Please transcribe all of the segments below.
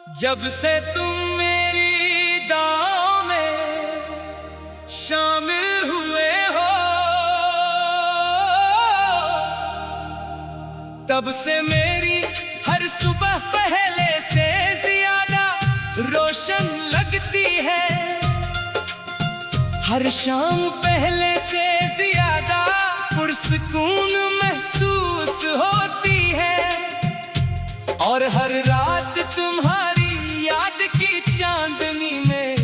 जब से तुम मेरी दाव में शामिल हुए हो, तब से मेरी हर सुबह पहले से ज्यादा रोशन लगती है। हर शाम पहले से ज्यादा पुरसकून महसूस होती है। और हर रात तुम्हारी याद की चांदनी में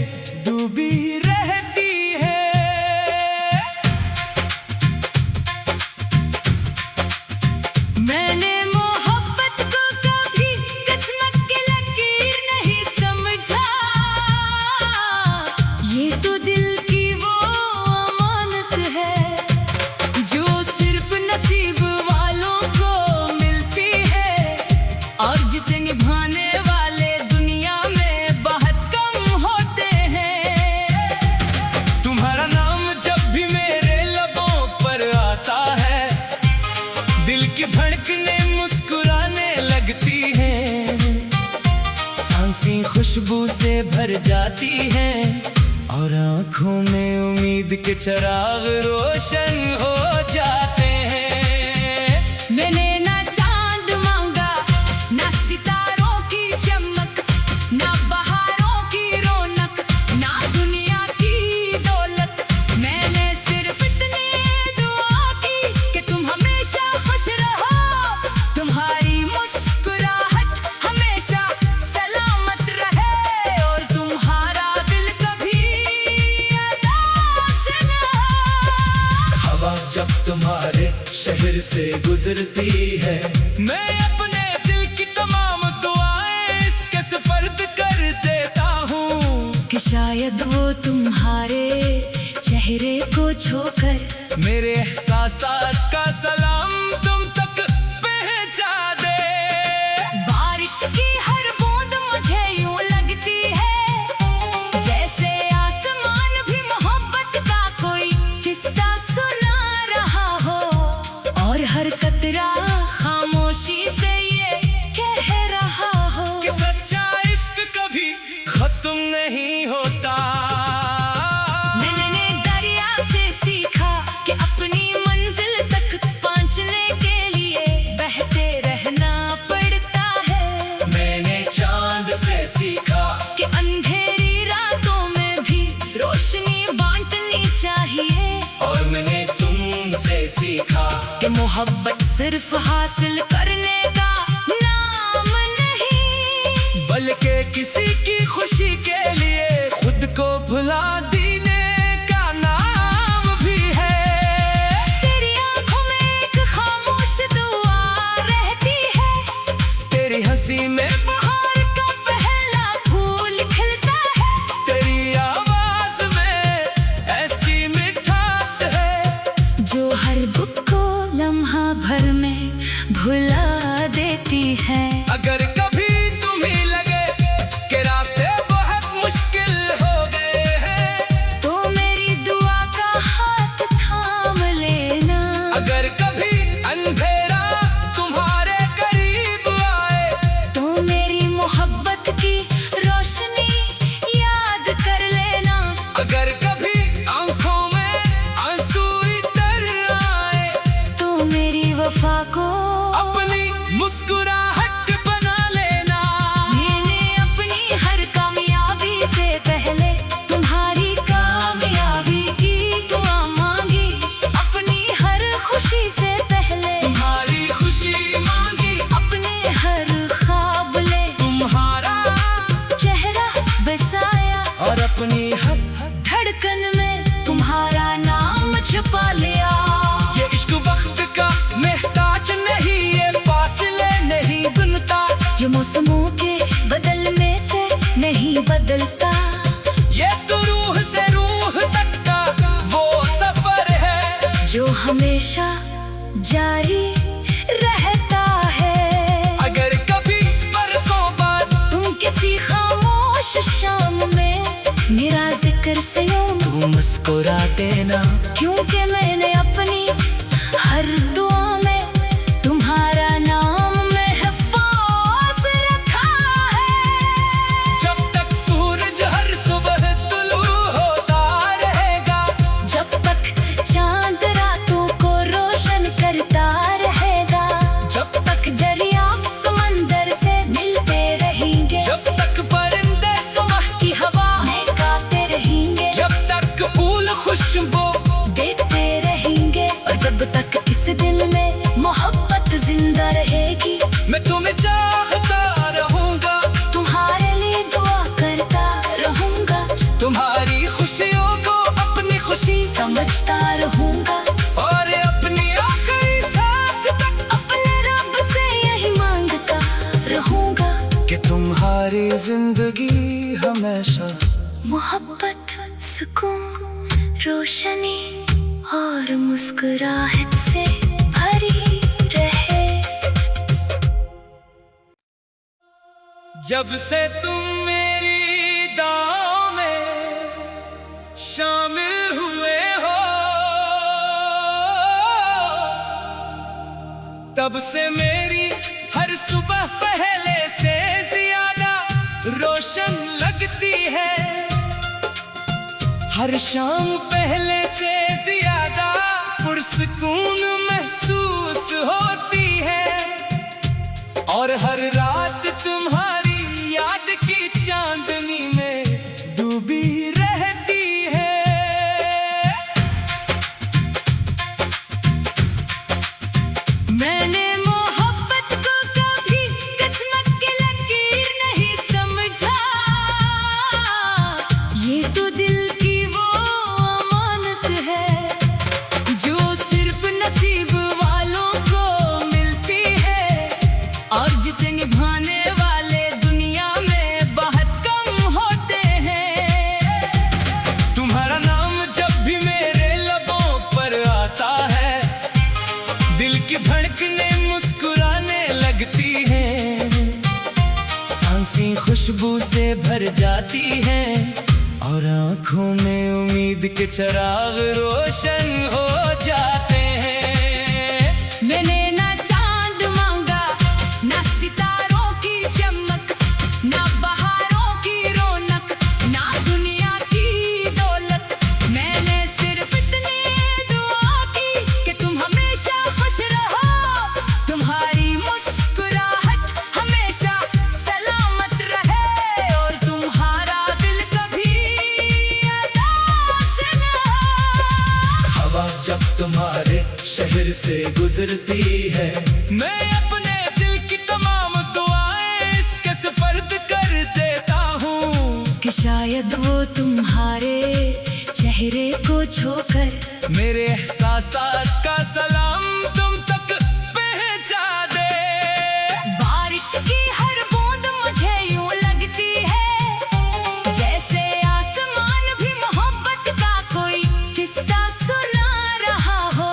डूबी रहती है। मैंने मोहब्बत को कभी किस्मत की लकीर नहीं समझा, ये तो दिल की वो अमानत है जो सिर्फ नसीब वालों को मिलती है, और जिसे निभाने वाले दुनिया में बहुत कम होते हैं। तुम्हारा नाम जब भी मेरे लबों पर आता है, दिल की धड़कनें मुस्कुराने लगती हैं। सांसें खुशबू से भर जाती हैं और आंखों में उम्मीद के चिराग रोशन हो जाते हैं। मैंने ना चांद मांगा, ना सितारों की चमक, ना बहारों की रौनक, ना दुनिया की दौलत। मैंने सिर्फ इतनी दुआ की कि तुम हमेशा खुश रहो, तुम्हारी मुस्कुराहट हमेशा सलामत रहे, और तुम्हारा दिल कभी उदास न हो। हवा जब तुम्हारे शहर से गुजरती है, मैं अपने दिल की तमाम दुआएं इसके सुपर्द कर देता हूँ। कि शायद वो तुम्हारे चेहरे को छूकर मेरे एहसासात का सलाम तुम तक पहुंचा दे। बारिश की हर बूंद मुझे यूं लगती है जैसे आसमान भी मोहब्बत का कोई किस्सा सुना रहा हो, और हर कतरा खामोशी से ये कह रहा हो कि सच्चा इश्क कभी खत्म नहीं होता। मैंने दरिया से सीखा कि अपनी मंजिल तक पहुंचने के लिए बहते रहना पड़ता है। मैंने चांद से सीखा कि अंधेरी रातों में भी रोशनी बांटनी चाहिए। और मैंने तुमसे सीखा कि मोहब्बत सिर्फ हासिल करने का नाम नहीं, बल्कि किसी की खुशी के लिए खुद को भुला देने का नाम भी है। तेरी आंखों में एक खामोश दुआ रहती है, तेरी हंसी में बहार का पहला फूल खिलता है, तेरी आवाज में ऐसी मिठास है जो हर दुख को लम्हा भर में भुला देती है। अगर कभी तुम्हें लगे कि रास्ते बहुत मुश्किल हो गए हैं, तो मेरी दुआ का हाथ थाम लेना। अगर कभी अंधेरा तुम्हारे करीब आए, तो मेरी मोहब्बत की रोशनी याद कर लेना। अगर कभी आंखों में आंसू इतर आए, तो मेरी वफा को अपनी मुस्कुराहट बना लेना। मैंने अपनी हर कामयाबी से पहले तुम्हारी कामयाबी की दुआ मांगी, अपनी हर खुशी से पहले तुम्हारी खुशी मांगी, अपने हर ख्वाब ले तुम्हारा चेहरा बसाया, और अपनी हर धड़कन में तुम्हारा नाम छुपा लिया। ये इश्क वक्त का मेहताज नहीं, ये फासले नहीं बनता, ये मौसमों के बदलने से नहीं बदलता, ये तो रूह से रूह तक का वो सफर है जो हमेशा जारी रहता है। अगर कभी बरसों बाद तुम किसी खामोश शाम में मेरा जिक्र से तू मुस्कुरा देना, क्योंकि मैंने अपनी हर दुआ में तुम्हारा नाम महफूज रखा कि तुम्हारी जिंदगी हमेशा मोहब्बत, सुकून, रोशनी और मुस्कुराहट से भरी रहे। जब से तुम मेरी दाव में शामिल हुए हो, तब से मेरी हर सुबह पहले से ज्यादा रोशन लगती है। हर शाम पहले से ज्यादा पुरसकून महसूस होती है। और हर रात तुम्हारी याद की चांदनी में डूबी रहती है। मैंने मोहब्बत को कभी किस्मत की लकीर नहीं समझा। ये तो दिल की वो अमानत है जो सिर्फ नसीब वालों को मिलती है, और जिसे निभाने वाले दुनिया में बहुत कम होते हैं। तुम्हारा नाम जब भी मेरे लबों पर आता है, दिल की धड़कनें मुस्कुराने लगती हैं। सांसें खुशबू से भर जाती हैं और आंखों में उम्मीद के चिराग रोशन हो जाते हैं। मैंने ना चांद मांगा, ना सितारों की चमक, ना बहारों की रौनक, ना दुनिया की दौलत। मैंने सिर्फ इतनी दुआ की कि तुम हमेशा खुश रहो। तुम्हारी मुस्कुराहट हमेशा सलामत रहे, और तुम्हारा दिल कभी उदास न हो। हवा जब तुम्हारे शहर से गुजरती है, मैं अपने दिल की तमाम दुआएं इसके सुपर्द कर देता हूँ। कि शायद वो तुम्हारे चेहरे को छूकर मेरे एहसासात का सलाम तुम तक पहुंचा दे। बारिश की हर बूंद मुझे यूं लगती है जैसे आसमान भी मोहब्बत का कोई किस्सा सुना रहा हो,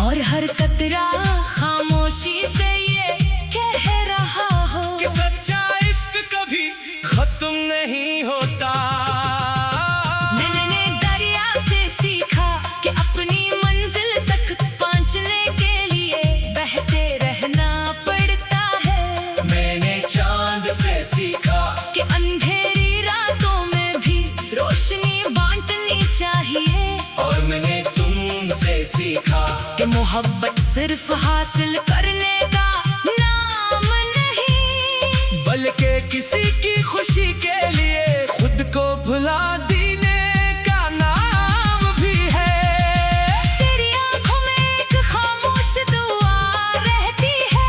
और हर कतरा खामोशी से ये कह रहा हो कि सच्चा इश्क कभी खत्म नहीं होता। मैंने दरिया से सीखा कि अपनी मंजिल तक पहुंचने के लिए बहते रहना पड़ता है। मैंने चांद से सीखा कि अंधेरी रातों में भी रोशनी बांटनी चाहिए। और मैंने तुमसे सीखा कि मोहब्बत सिर्फ हासिल करने का नाम नहीं, बल्कि किसी की खुशी के लिए खुद को भुला देने का नाम भी है। तेरी आंखों में एक खामोश दुआ रहती है,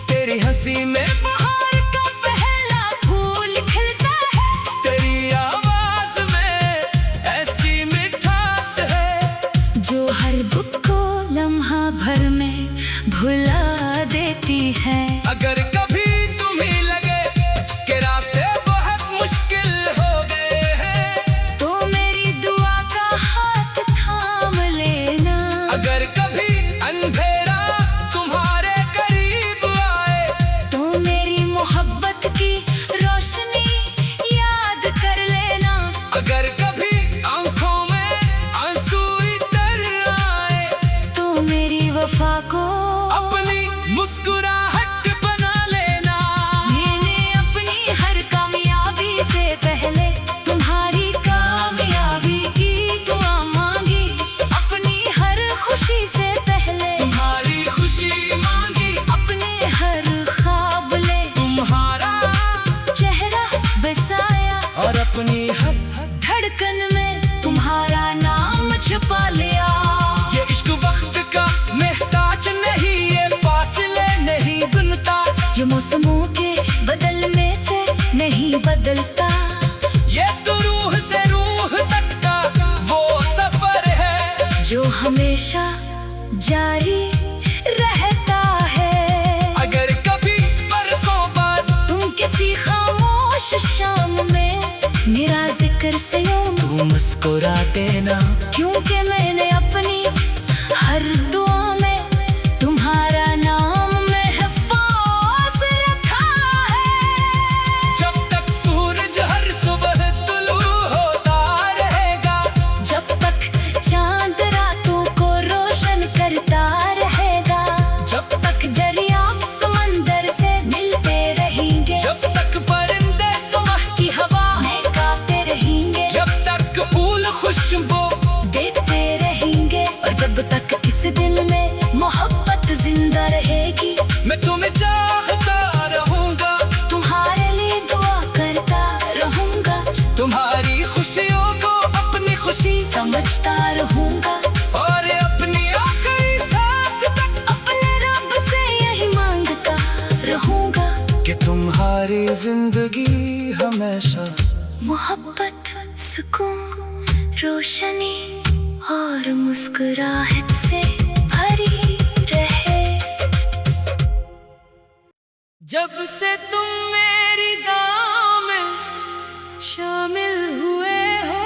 तेरी हंसी में बहार का पहला फूल खिलता है। तेरी आवाज में ऐसी मिठास है जो हर दुख को लम्हा भर में भुला देती है। अगर कभी तुम्हें लगे कि रास्ते खामोश शाम में मेरा जिक्र से तू मुस्कुरा देना, क्योंकि मैंने अपनी हर दुआ में तुम्हारा नाम महफूज रखा है। जब तक सूरज हर सुबह तुलू होता रहेगा, जब तक चांद रातों को रोशन करता रहेगा, जब तक दरिया समंदर से मिलते रहेंगे, जब तक परिंदे सुबह की हवा में गाते रहेंगे, जब तक फूल खुशबू देखते रहेंगे, और जब तक इस दिल में मोहब्बत जिंदा रहेगी, मैं तुम्हें चाहता रहूंगा, तुम्हारे लिए दुआ करता रहूंगा, तुम्हारी खुशियों को अपनी खुशी समझता रहूंगा, और अपनी आखिरी सांस तक अपने रब से यही मांगता रहूंगा कि तुम्हारी जिंदगी हमेशा मोहब्बत, सुकून, रोशनी और मुस्कुराहट से भरी रहे। जब से तुम मेरी दुआ में शामिल हुए हो,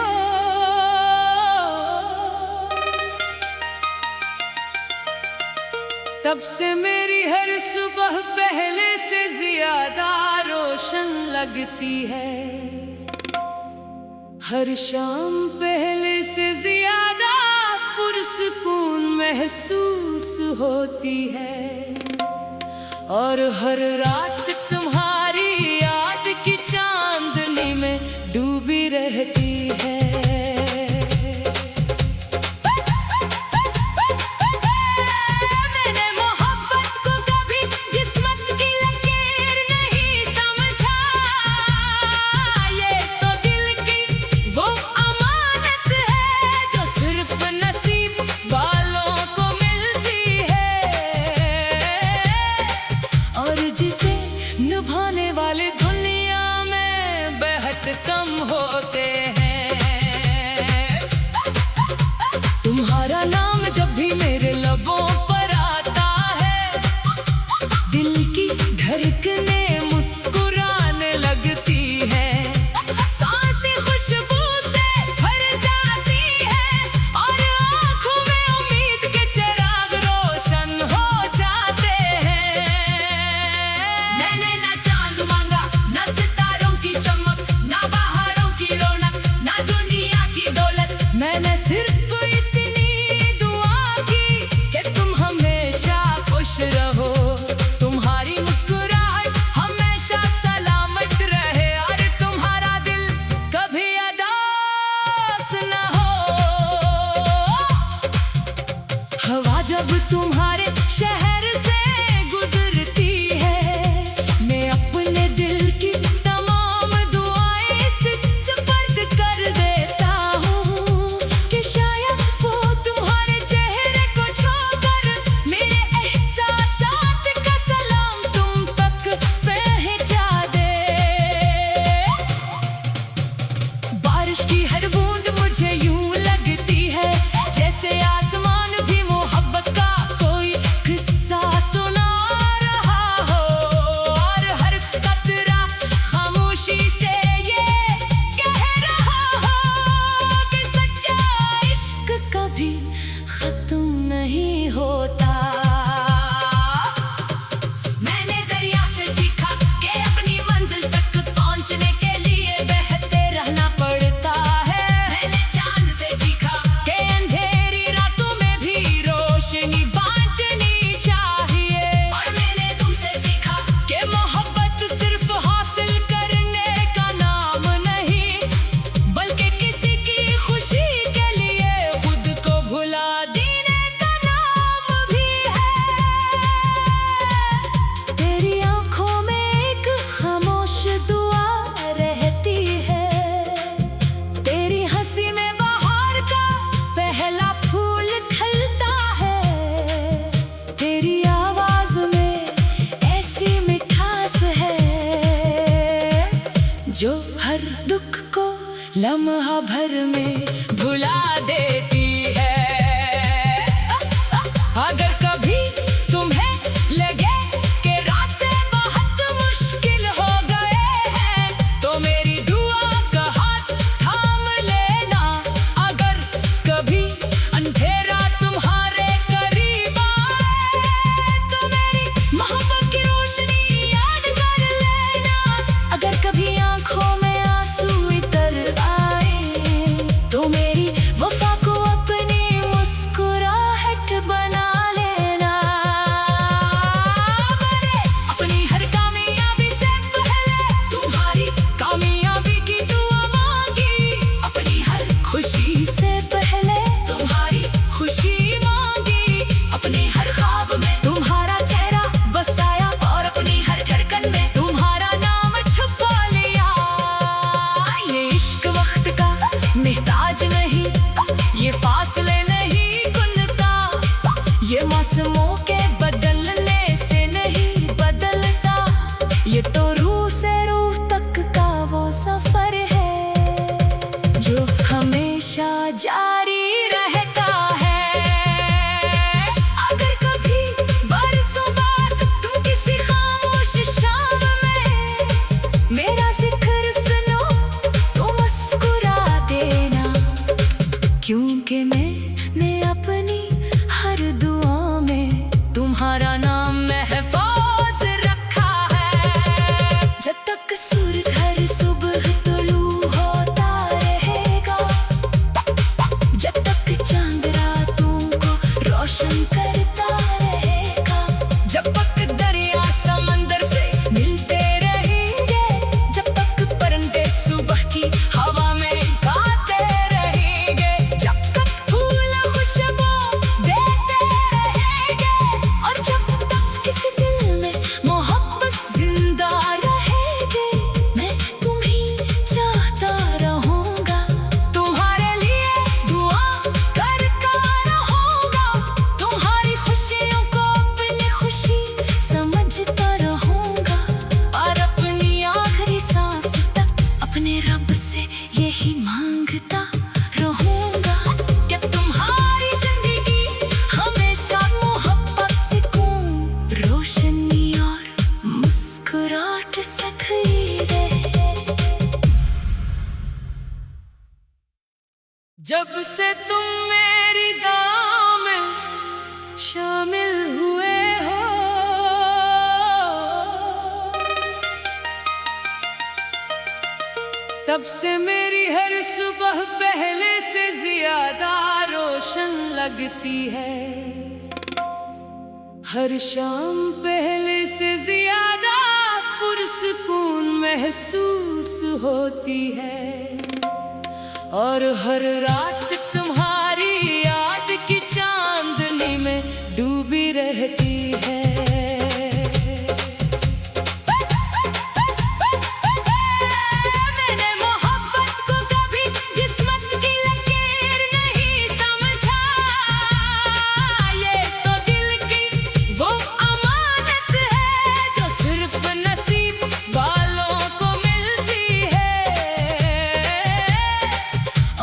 तब से मेरी हर सुबह पहले से ज्यादा रोशन लगती है, हर शाम पहले से ज्यादा पुरसुकून महसूस होती है, और हर रात तुम्हारी याद की चांदनी में डूबी रहती है। मैंने मोहब्बत को कभी किस्मत की लकीर नहीं समझा, ये तो दिल की वो अमानत है जो सिर्फ नसीब वालों को मिलती है, और जिसे निभाने वाले दुनिया में बेहद कम होते हैं। तुम्हारा नाम जब भी मेरे लबों पर आता है, दिल की धड़कनें मुस्कुराने लगती है, सांसें खुशबू से भर जाती है, और आँखों में उम्मीद के चिराग रोशन हो जाते हैं। मैंने ना चांद मांगा, ना सितारों की चमक, ना बहारों की रौनक, ना दुनिया की दौलत, मैंने सिर्फ इतनी दुआ की कि तुम हमेशा खुश रहो, तुम्हारी मुस्कुराहट हमेशा सलामत रहे, और तुम्हारा दिल कभी उदास न हो। हवा जब तुम्हारे शहर से गुजरती है, मैं अपने दिल की तमाम दुआएं इस सुपर्द कर देता हूँ, कि शायद वो तुम्हारे चेहरे को छूकर मेरे एहसासात का सलाम तुम तक पहुँचा दे। बारिश की हर बूंद मुझे यूं लगती है जैसे आसमान भी मोहब्बत का कोई किस्सा सुना रहा हो, और हर कतरा खामोशी से ये कह रहा हो कि सच्चा इश्क कभी खत्म नहीं होता। मैंने दरिया से सीखा कि अपनी मंजिल तक पहुंचने के लिए बहते रहना पड़ता है, मैंने चांद से सीखा कि अंधेरी रातों में भी रोशनी बांटनी चाहिए, और मैंने तुमसे सीखा कि मोहब्बत सिर्फ हासिल करने का नाम नहीं, बल्कि किसी की खुशी के लिए खुद को भुला देने का नाम भी है। तेरी आंखों में एक खामोश दुआ रहती है, तेरी हंसी में बहार का पहला फूल खिलता है, तेरी आवाज में ऐसी मिठास है जो हर दुख को लम्हा भर में भुला देती है। अगर कभी तुम्हें लगे कि रास्ते बहुत मुश्किल हो गए हैं, तो मेरा जिक्र सुनो तो मुस्कुरा देना, क्योंकि मैंने अपनी हर दुआ में तुम्हारा नाम महफूज रखा है। जब तक सूरज हर सुबह तुलू होता रहेगा, जब तक चांद रातों को रोशन करता रहेगा, जब तक दरिया समंदर से मिलते रहेंगे, जब तक परिंदे सुबह की हवा में गाते रहेंगे, जब तक फूल खुशबू देते रहेंगे, और जब तक इस दिल में मोहब्बत जिंदा रहेगी, मैं तुम्हें चाहता रहूंगा, तुम्हारे लिए दुआ करता रहूंगा, तुम्हारी खुशियों को अपनी खुशी समझता रहूंगा, और अपनी आखिरी सांस तक अपने रब से यही मांगता रहूंगा कि तुम्हारी जिंदगी हमेशा मोहब्बत, सुकून, रोशनी और मुस्कुराहट से खीरे। जब से तुम मेरी दुआ में शामिल हुए हो, तब से मेरी हर सुबह पहले से ज्यादा रोशन लगती है, हर शाम पहले से ज्यादा पुरसुकून महसूस होती है, और हर रात तुम्हारी याद की चांदनी में डूबी रहती है। मैंने मोहब्बत को कभी किस्मत की लकीर नहीं समझा, ये तो दिल की वो अमानत है जो सिर्फ नसीब वालों को मिलती है,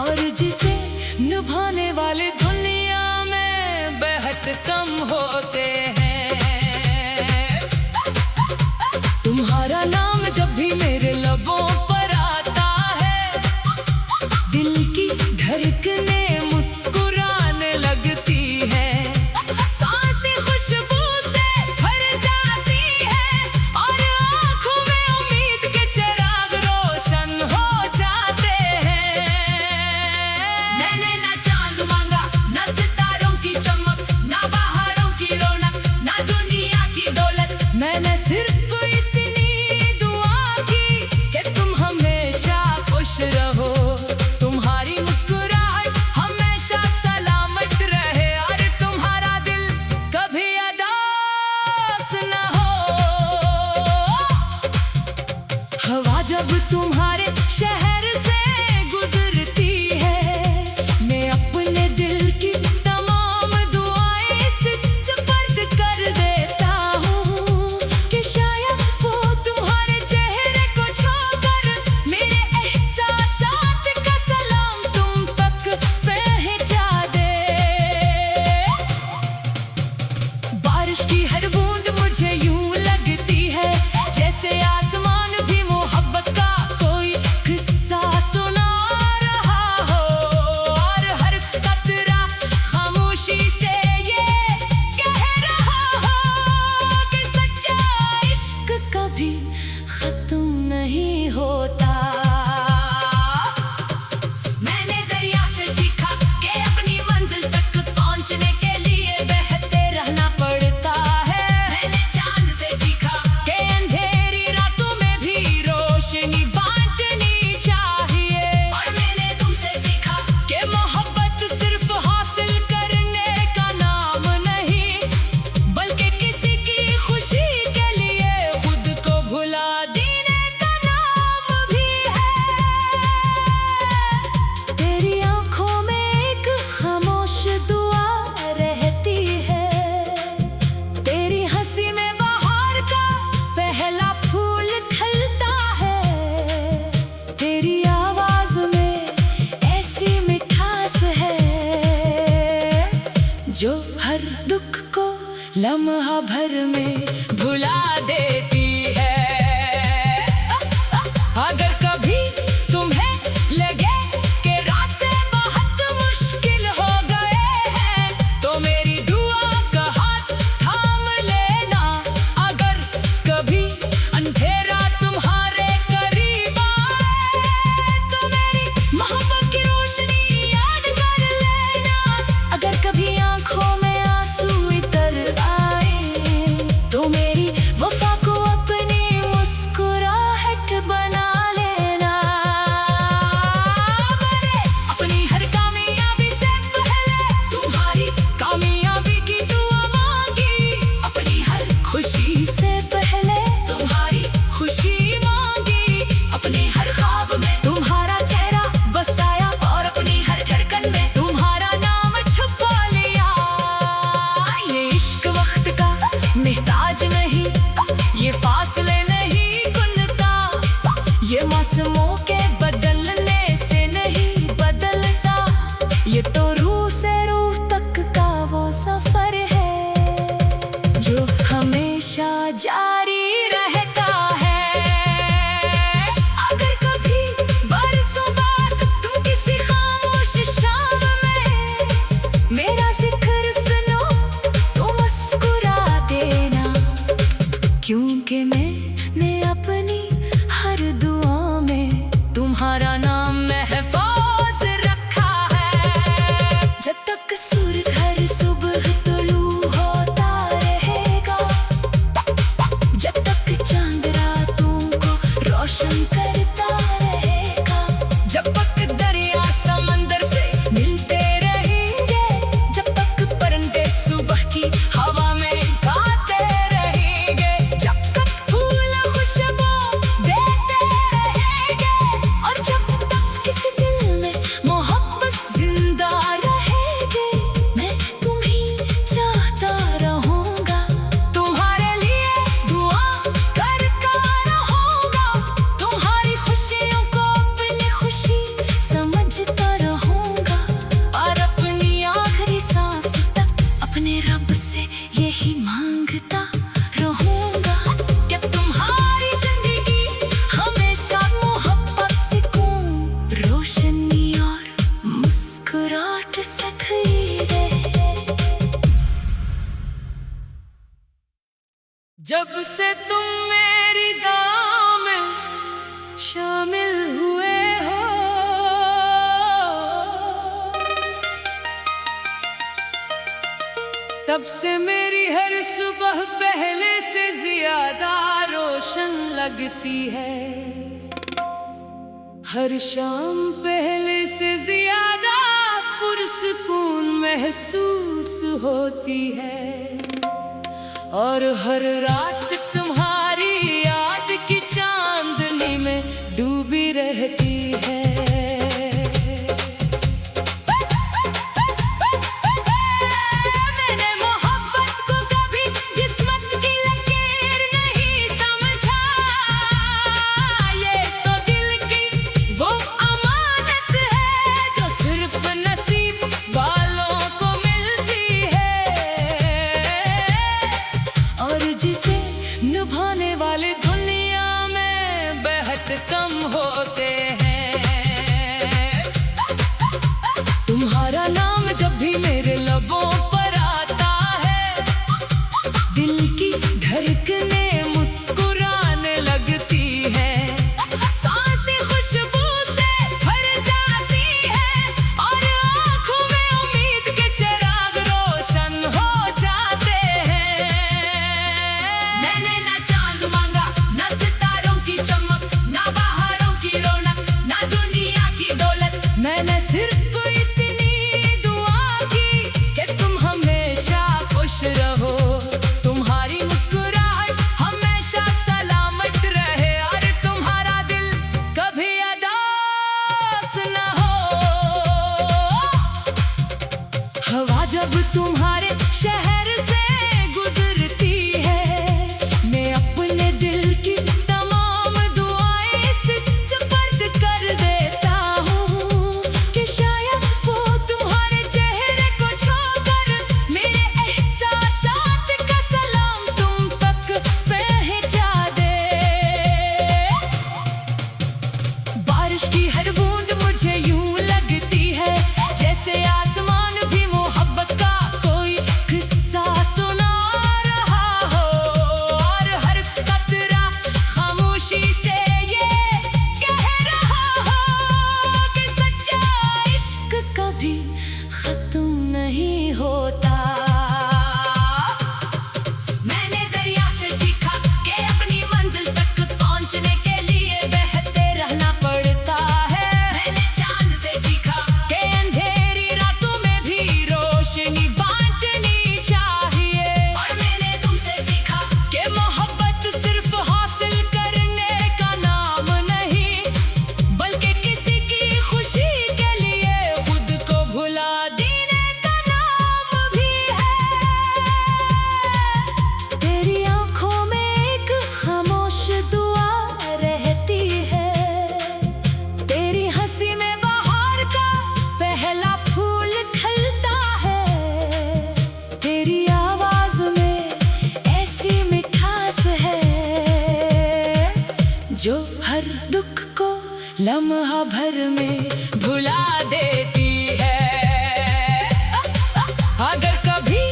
और जिसे निभाने वाले दुनिया में बेहद कम होते हैं। तुम्हारा नाम जब भी मेरे लबों पर आता है, दिल की धड़कनें मुस्कुराने लगती है, सांसें खुशबू से भर जाती है, और आँखों में उम्मीद के चिराग रोशन हो जाते हैं। मैंने ना चांद मांगा, ना सितारों की चमक, ना बहारों की रौनक, ना दुनिया की दौलत, मैंने सिर्फ इतनी दुआ की कि तुम हमेशा खुश रहो, तुम्हारी मुस्कुराहट हमेशा सलामत रहे, और तुम्हारा दिल कभी उदास न हो। हवा जब तुम्हारे शहर से गुजरती है, मैं अपने दिल की तमाम दुआएं इस सुपर्द कर देता हूँ, कि शायद वो तुम्हारे चेहरे को छूकर मेरे एहसासात का सलाम तुम तक पहुंचा दे। बारिश की हर बूंद मुझे यूं लगती है जैसे आसमान भी मोहब्बत का कोई किस्सा सुना रहा हो, और हर कतरा खामोशी से ये कह रहा हो कि सच्चा इश्क कभी खत्म नहीं होता। मैंने दरिया से सीखा कि अपनी मंजिल तक पहुंचने के लिए बहते रहना पड़ता है, मैंने चांद से सीखा कि अंधेरी रातों में भी रोशनी बांटनी चाहिए, और मैंने तुमसे सीखा कि मोहब्बत सिर्फ हासिल करने का नाम नहीं, बल्कि किसी की खुशी के लिए खुद को भुला देने का नाम भी है। तेरी आंखों में एक खामोश दुआ रहती है, तेरी हंसी में बाहर का पहला फूल खिलता है, तेरी आवाज में ऐसी मिठास है जो हर दुख को लम्हा भर में भुला देती है। ये मौसमों के बदलने से नहीं बदलता, ये तो रूह से रूह तक का वो सफर है जो हमेशा जारी रहता है। अगर कभी बरसों बाद तुम किसी खामोश शाम में मेरा जिक्र सुनो तो मुस्कुरा देना, क्योंकि मैंने अपनी हर दुआ में तुम्हारा नाम महफूज रखा है। जब तक सूरज हर सुबह तुलू होता रहेगा, जब तक चांद रातों को रोशन करता रहेगा, जब तक दरिया समंदर से मिलते रहेंगे, जब तक परिंदे सुबह की हवा में गाते रहेंगे, जब तक फूल खुशबू देते रहेंगे, और जब तक इस दिल में मोहब्बत जिंदा रहेगी, मैं तुम्हें चाहता रहूंगा, तुम्हारे लिए दुआ करता रहूंगा, तुम्हारी खुशियों को अपनी खुशी समझता रहूंगा, और अपनी आखिरी सांस तक अपने रब से यही मांगता रहूंगा कि तुम्हारी जिंदगी हमेशा मोहब्बत से खून रोशनी और मुस्कुराहट से खीरे। जब से तुम मेरी दुआ में शामिल हुए हो, तब से मेरी हर सुबह पहले से ज्यादा रोशन लगती है, हर शाम पहले से ज्यादा पुरसकून महसूस होती है, और हर रात तुम्हारी याद की चांदनी में डूबी रहती है। मैंने मोहब्बत को कभी किस्मत की लकीर नहीं समझा, ये तो दिल की वो अमानत है जो सिर्फ नसीब वालों को मिलती है, और जिसे निभाने वाले दुनिया में बेहद कम होते हैं। तुम्हारा नाम जब भी मेरे लबों पर आता है, दिल की धड़कनें मुस्कुराने लगती है, सांसें खुशबू से भर जाती है, और आँखों में उम्मीद के चिराग रोशन हो जाते हैं। मैंने ना चांद मांगा, ना सितारों की चमक, ना बहारों की रोशनी, हर दुख को लम्हा भर में भुला देती है। अगर कभी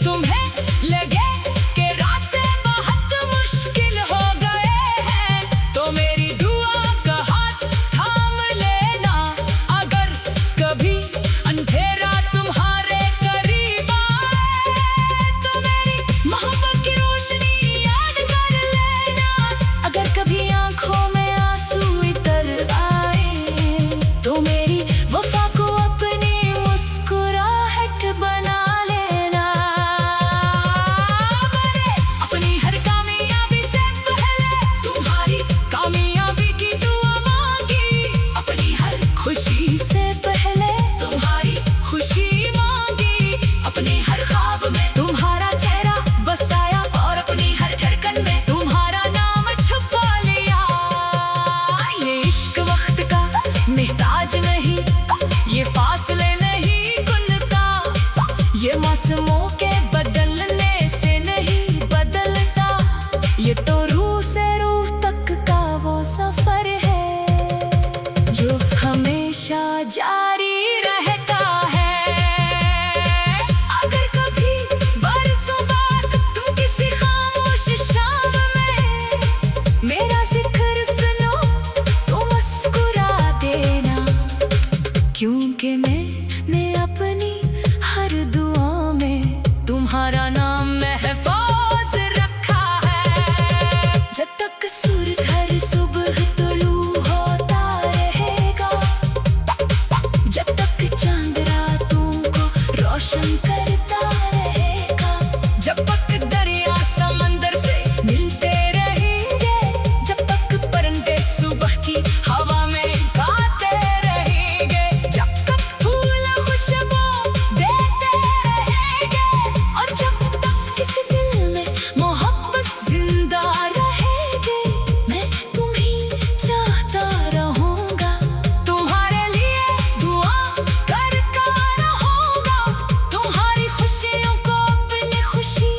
तुम्हें लगे कि रास्ते बहुत मुश्किल हो गए हैं, तो मेरी दुआ का हाथ थाम लेना। अगर कभी अंधेरा तुम्हारे करीब आए, तो मेरी मोहब्बत की रोशनी याद कर लेना। अगर कभी आंखों में आंसू इतर आए, तो मेरी वफा को अपनी मुस्कुराहट बना लेना। मैंने अपनी हर कामयाबी से पहले तुम्हारी कामयाबी की दुआ मांगी। अपनी हर खुशी से पहले तुम्हारी खुशी मांगी। अपने हर ख्वाब में तुम्हारा चेहरा बसाया, और अपनी हर धड़कन में तुम्हारा नाम छुपा लिया। ये इश्क वक्त का मोहताज नहीं, ये फासले नहीं गुनता, ये मौसमों के बदलने से नहीं बदलता। ये तो रूह से रूह तक का वो सफर है, जो हमेशा जारी रहता है। अगर कभी बरसों बाद तुम किसी खामोश शाम में मेरा जिक्र सुनो, तो मुस्कुरा देना। क्योंकि मैंने अपनी हर दुआ में तुम्हारा नाम महफूज रखा है। जब तक सूरज हर सुबह तुलू होता रहेगा, जब तक चांद रातों को रोशन करता रहेगा, जब तक दरिया समंदर से मिलते रहेंगे, जब तक परिंदे सुबह की हवा में गाते रहेंगे, जब तक फूल खुशबू देते रहेंगे, और जब तक किसी दिल में मोहब्बत जिंदा रहेगी, मैं तुम्हें चाहता रहूंगा। तुम्हारे लिए दुआ करता रहूंगा, तुम्हारी खुशियों को अपनी खुशी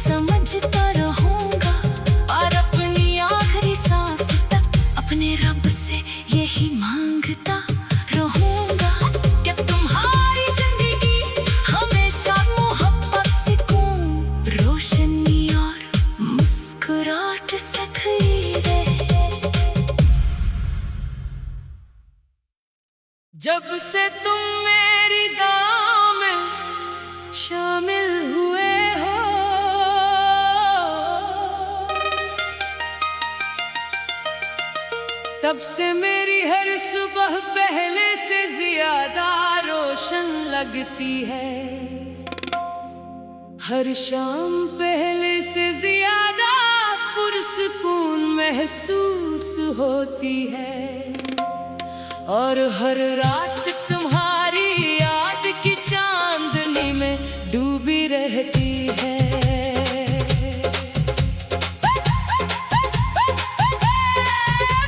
समझता रहूंगा, और अपनी आखिरी सांस तक अपने रब से यही मांगता रहूंगा कि तुम्हारी जिंदगी हमेशा मोहब्बत, सुकून, रोशनी और मुस्कुराहट से खीरे। जब से तुम मेरी दुआ में शामिल हुए हो, तब से मेरी हर सुबह पहले से ज्यादा रोशन लगती है। हर शाम पहले से ज्यादा पुरसुकून महसूस होती है, और हर रात तुम्हारी याद की चांदनी में डूबी रहती है।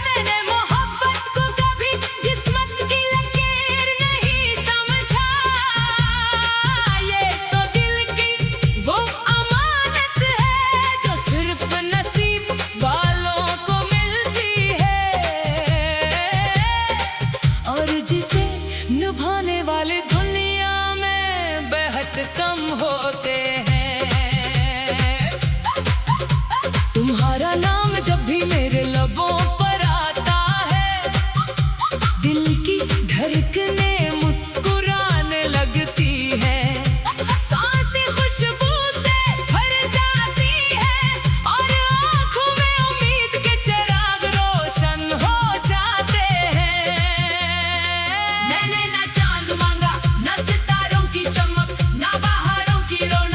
मैंने मोहब्बत को कभी किस्मत की लकीर नहीं समझा, ये तो दिल की वो अमानत है, जो सिर्फ नसीब वालों को मिलती है, और जिसे निभाने वाले दुनिया में बेहद कम होते हैं। तुम्हारा नाम जब भी मेरे लबों पर आता है, दिल की धड़कनें मुस्कुराने लगती है, सांसें खुशबू से भर जाती है, और आँखों में उम्मीद के चिराग रोशन हो जाते हैं। मैंने ना चांद मांगा, ना सितारों की चमक, ना बहारों की रौनक,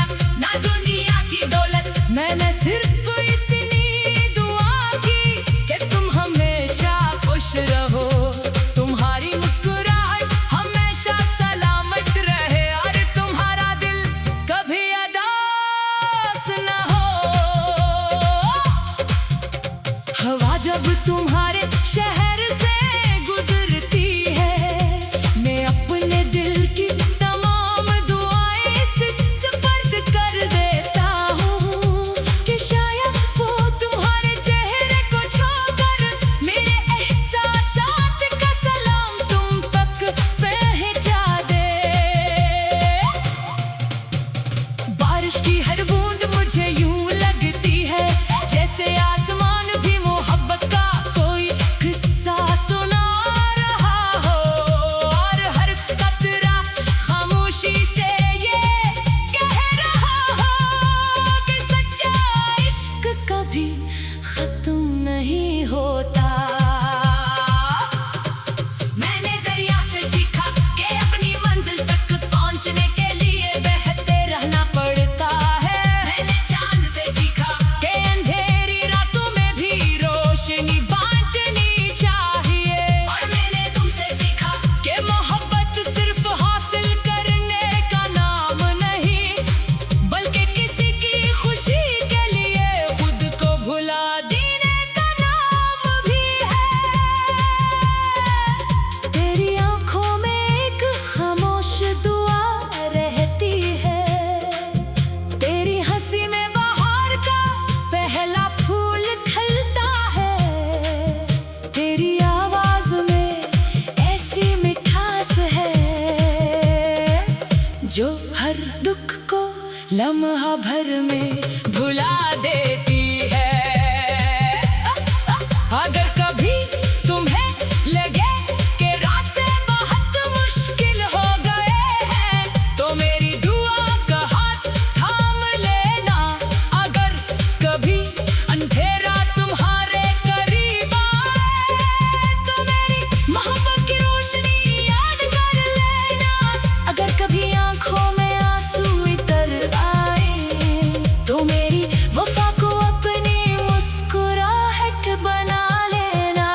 लम्हा भर में भुला देती है। अगर कभी तुम्हें लगे कि रास्ते बहुत मुश्किल हो गए हैं, तो मेरी दुआ का हाथ थाम लेना। अगर कभी अंधेरा तुम्हारे करीब आए, तो मेरी मोहब्बत की रोशनी याद कर लेना। अगर कभी आंखों में आंसू इतर आए, तो मेरी वफा को अपनी मुस्कुराहट बना लेना।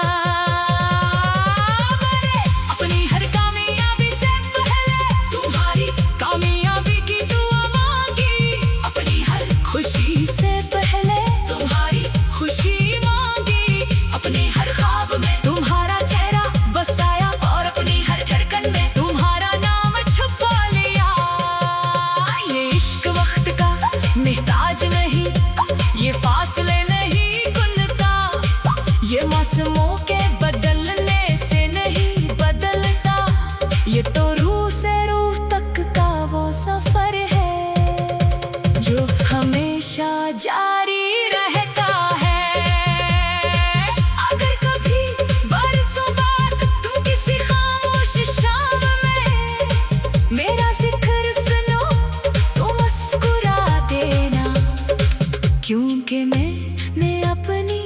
मैंने अपनी हर कामयाबी से पहले तुम्हारी कामयाबी की दुआ मांगी। अपनी हर खुशी से पहले तुम्हारी खुशी मांगी। अपने हर ख्वाब में तुम्हारा चेहरा बसाया, और अपनी हर धड़कन में तुम्हारा नाम छुपा लिया। ये इश्क वक्त का मोहताज नहीं, ये फासले नहीं गुनता। ये मौसमों के बदलने से नहीं बदलता। ये तो रूह से रूह तक का वो सफर है, जो हमेशा जारी रहता है। अगर कभी बरसों बाद तुम किसी खामोश शाम में मेरा जिक्र सुनो, तो मुस्कुरा देना। क्योंकि मैंने अपनी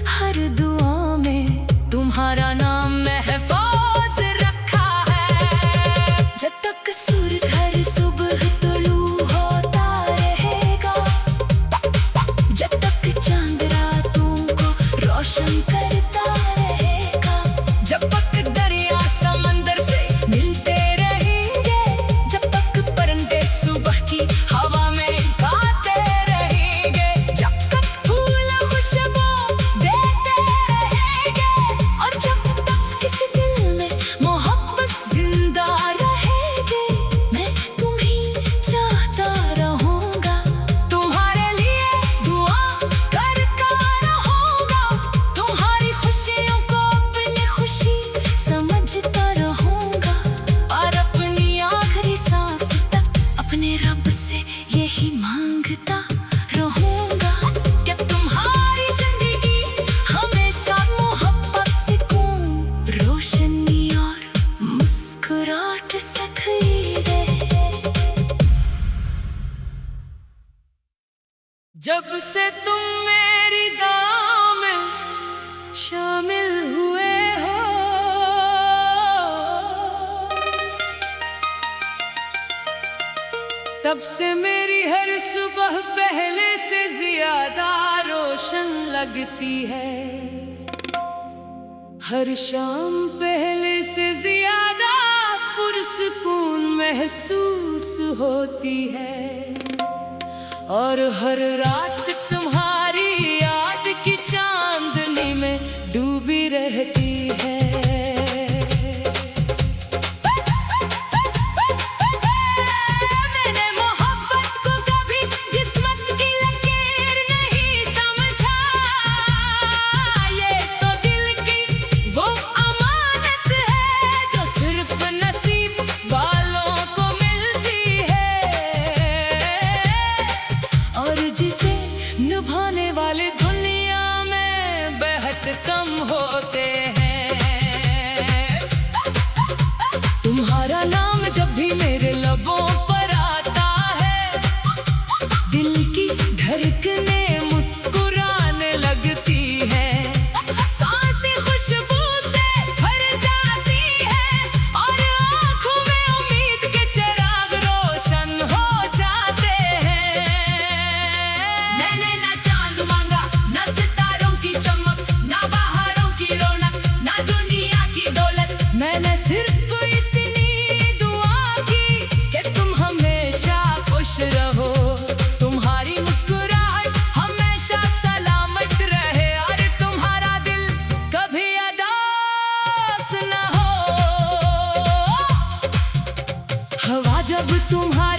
हर दुआ में तुम्हारा नाम महफूज रखा है। जब तक सूरज हर सुबह तुलू होता रहेगा, जब तक चांद रातों को रोशन करता रहेगा, जब तक दरिया समंदर से मिलते रहेंगे, जब तक परिंदे सुबह की हवा में गाते रहेंगे, जब तक फूल खुशबू देते रहेंगे, और जब तक इस दिल में मोहब्बत जिंदा रहेगी, मैं तुम्हें चाहता रहूंगा। तुम्हारे लिए दुआ करता रहूंगा। तुम्हारी खुशियों को अपनी खुशी समझता रहूंगा, और अपनी आखिरी सांस तक अपने रब से यही मांगता रहूंगा कि तुम्हारी जिंदगी हमेशा मोहब्बत, सुकून, रोशनी और मुस्कुराहट से खीरे। जब से तुम मेरी दुआ में शामिल हुए हो, तब से मेरी हर सुबह पहले से ज्यादा रोशन लगती है। हर शाम पहले से ज्यादा पुरसुकून महसूस होती है, और हर रात तुम्हारी याद की चांदनी में डूबी रहती है। मैंने मोहब्बत को कभी किस्मत की लकीर नहीं समझा। ये तो दिल की वो अमानत है, जो सिर्फ नसीब वालों को मिलती है, और जिसे निभाने वाले दुनिया में बेहद कम होते हैं। तुम्हारा नाम जब भी मेरे लबों पर आता है, दिल की धड़कनें मुस्कुराने लगती है। सांसें खुशबू से भर जाती है, और आँखों में उम्मीद के चिराग रोशन हो जाते हैं। मैंने ना चांद मांगा, ना सितारों की चमक, ना बहारों की रौनक, ना दुनिया की दौलत। मैंने सिर्फ इतनी दुआ की कि तुम हमेशा खुश रहो। तुम्हारी मुस्कुराहट हमेशा सलामत रहे, और तुम्हारा दिल कभी उदास न हो। हवा जब तुम्हारी